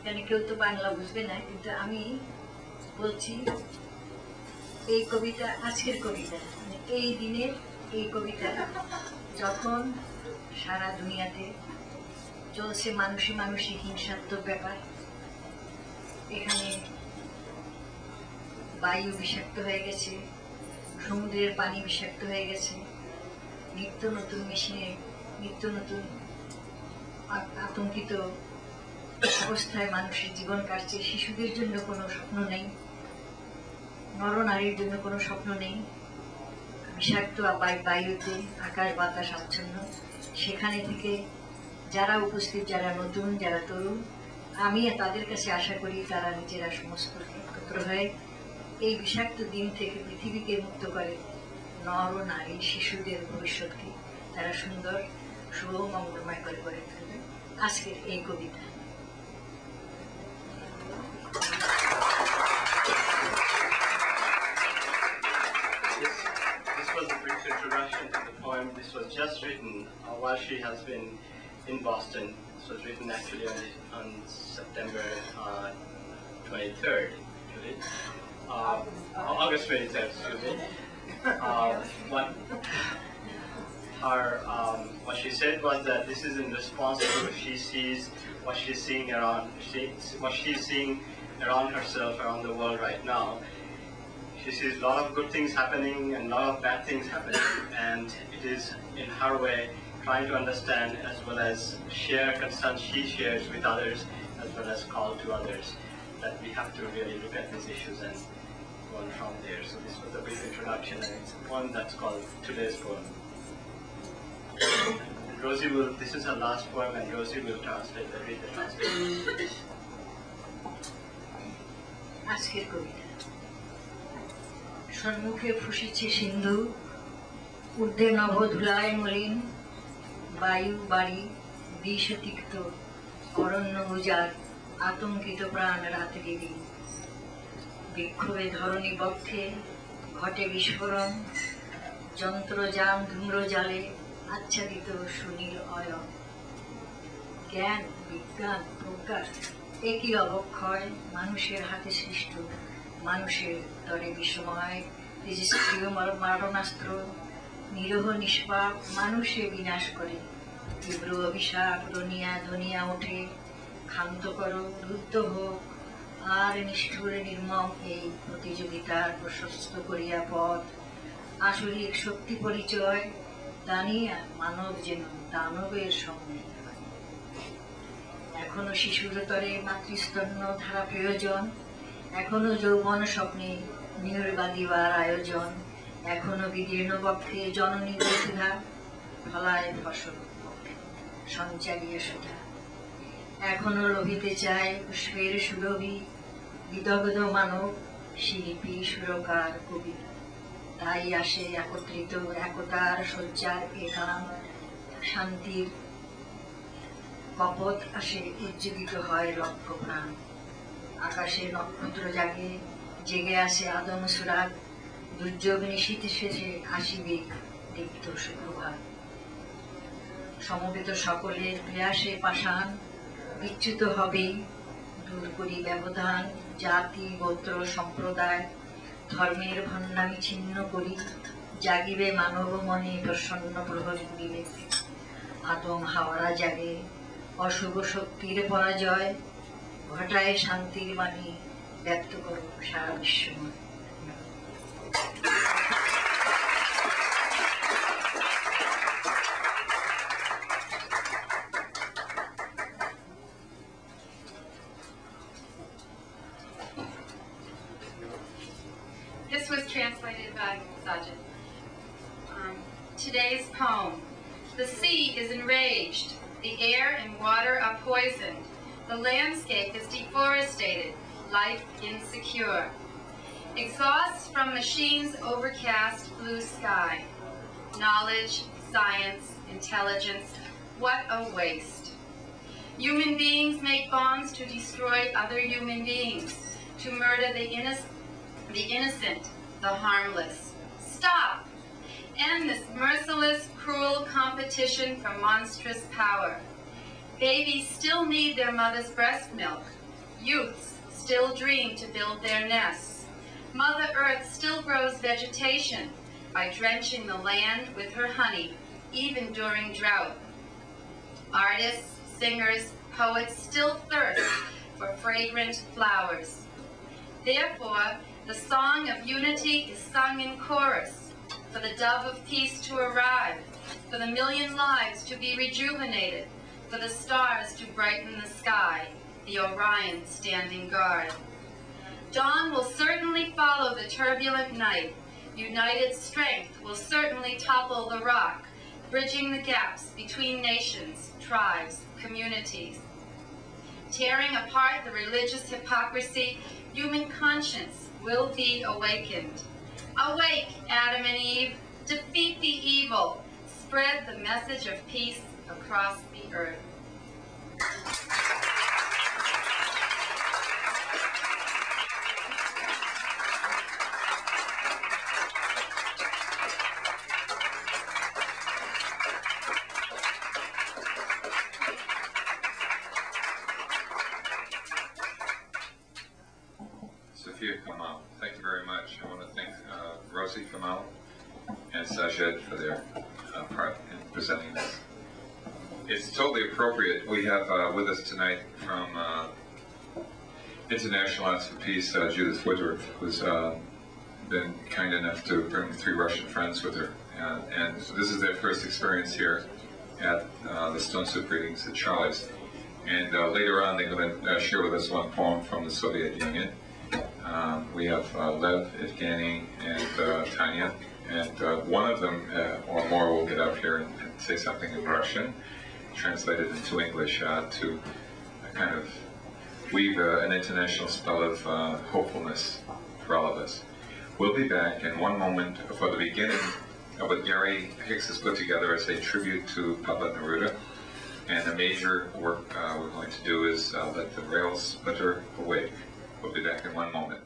এখানে কেউ তো বাংলা বুঝবে না, কিন্তু আমি বলছি এই কবিতা আজকের কবিতা, মানে এই দিনের এই কবিতা। যখন সারা দুনিয়াতে চলছে মানুষে মানুষে হিংসাত্মক ব্যাপার, এখানে বায়ু বিষাক্ত হয়ে গেছে, সমুদ্রের পানি বিষাক্ত হয়ে গেছে, নিত্য নতুন মেশিনে নিত্য নতুন আতঙ্কিত অবস্থায় মানুষের জীবন কাটছে। শিশুদের জন্য কোনো স্বপ্ন নেই, নরনারীর জন্য কোনো স্বপ্ন নেই। বিষাক্ত বায়ুতে আকাশ বাতাস আচ্ছন্ন। সেখানে থেকে যারা উপস্থিত, যারা নতুন, যারা তরুণ, আমি তাদের কাছে আশা করি তারা নিজেরা সমস্ত একত্র হয়ে এই বিষাক্ত দিন থেকে পৃথিবীকে মুক্ত করে নর ও নারী শিশুদের ভবিষ্যৎকে তারা সুন্দর শুভ মঙ্গলময় করে গড়ে তুলবে। আজকের এই কবিতা। This was a brief introduction to the poem. This was just written while she has been in Boston. This was written actually on September 23rd, actually. August 23rd, excuse me. What she said was that this is in response to what she's seeing around herself, around the world right now. She sees a lot of good things happening and a lot of bad things happening, and it is in her way trying to understand as well as share concerns she shares with others, as well as call to others, that we have to really look at these issues and go on from there. So this was a brief introduction, and it's a poem that's called Today's Poem. And Rosie will, this is her last poem, and Rosie will read the translation. আজকের কবিতা। সম্মুখে ফুসেছে সিন্ধু, ঊর্ধ্বে নভ ধুলায় মলিন, বায়ু বাড়ি বিষতিক্ত, অরণ্য উজাড়, আতঙ্কিত প্রাণ রাত্রি দিন। বিক্ষোভে ধরণী বক্ষে ঘটে বিস্ফোরণ, যন্ত্রযান ধূম্র জালে আচ্ছাদিত সুনীল অয়ন। জ্ঞান বিজ্ঞান প্রজ্ঞা একই অবক্ষয়, মানুষের হাতে সৃষ্ট, মানুষের তরে বিষময় তেজস্ক্রিয় মারণাস্ত্র, নিরহ নিষ্পাপ মানুষে বিনাশ করে। তীব্র অভিশাপ রনিয়া ধনিয়া ওঠে, ক্ষান্ত করো, রুদ্ধ হোক আর নিষ্ঠুর নির্মম এই প্রতিযোগিতার প্রশস্ত করিয়া পথ। আসরিক শক্তি পরিচয় দানিয়া মানব যেন দানবের সঙ্গে। এখনো শিশুর তরে মাতৃস্তন্য ধারা প্রয়োজন, এখনো যৌবন স্বপ্নে নির্বা দিবার আয়োজন, এখনো বিদীর্ণ বক্ষে জননী বসুধা, ফলায় ফসল সঞ্চারিয়ে সুধা। এখনো লোভিতে চায় পুষ্পের সুরভি, বিদগ্ধ মানব শিল্পী সুরকার কবি। তাই আসে একত্রিত একতার শয্যার এ গান, শান্তির কপট আসে উজ্জীবিত হয় লক্ষ প্রাণ। আকাশে নক্ষত্র জাগে, জেগে আসে আদম সুরাগ, দুর্যোগ নিশীথ শেষে আসিবে দীপ্ত সুপ্রভাত। সমবেত সকলের প্রয়াসে পাষাণ বিচ্যুত হবেই, দূর করি ব্যবধান জাতি গোত্র সম্প্রদায়, ধর্মের ভণ্ডামি ছিন্ন করি, জাগিবে মানব মনে প্রসন্ন প্রহরী বিবেক। আদম হাওড়া জাগে, অশুভ শক্তির পরাজয়, ঘটায় শান্তির বাণী, ব্যক্ত করো সারা বিশ্বময়। This was translated by Sajid. Today's poem. The sea is enraged. The air and water are poisoned. The landscape is deforested. Life insecure. Exhaust from machines' overcast blue sky. Knowledge, science, intelligence, what a waste. Human beings make bombs to destroy other human beings, to murder the innocent, the harmless. Stop! End this merciless, cruel competition for monstrous power. Babies still need their mother's breast milk. Youths still dream to build their nests. Mother Earth still grows vegetation by drenching the land with her honey, even during drought. Artists, singers, poets still thirst for fragrant flowers. Therefore, the song of unity is sung in chorus, for the dove of peace to arrive, for the million lives to be rejuvenated, for the stars to brighten the sky, the Orion standing guard. Dawn will certainly follow the turbulent night. United strength will certainly topple the rock, bridging the gaps between nations, tribes, communities. Tearing apart the religious hypocrisy, human conscience will be awakened. Awake, Adam and Eve, defeat the evil, spread the message of peace across the earth. Sophia Kamal, thank you very much. I want to thank Rosie Kamal and Sajed for their part in presenting this. It's totally appropriate. We have with us tonight from International Arts for Peace, Judith Woodruff, who's been kind enough to bring 3 Russian friends with her. And this is their first experience here at the Stone Soup readings at Charlie's. And later on, they're going to share with us one poem from the Soviet Union. We have Lev, Evgeny, and Tanya, and one of them or more will get up here and say something in Russian, translated into English to kind of weave an international spell of hopefulness for all of us. We'll be back in one moment for the beginning of what Gary Hicks has put together as a tribute to Pablo Neruda. And the major work we're going to do is Let the Rails Splitter Awake. We'll be back in one moment.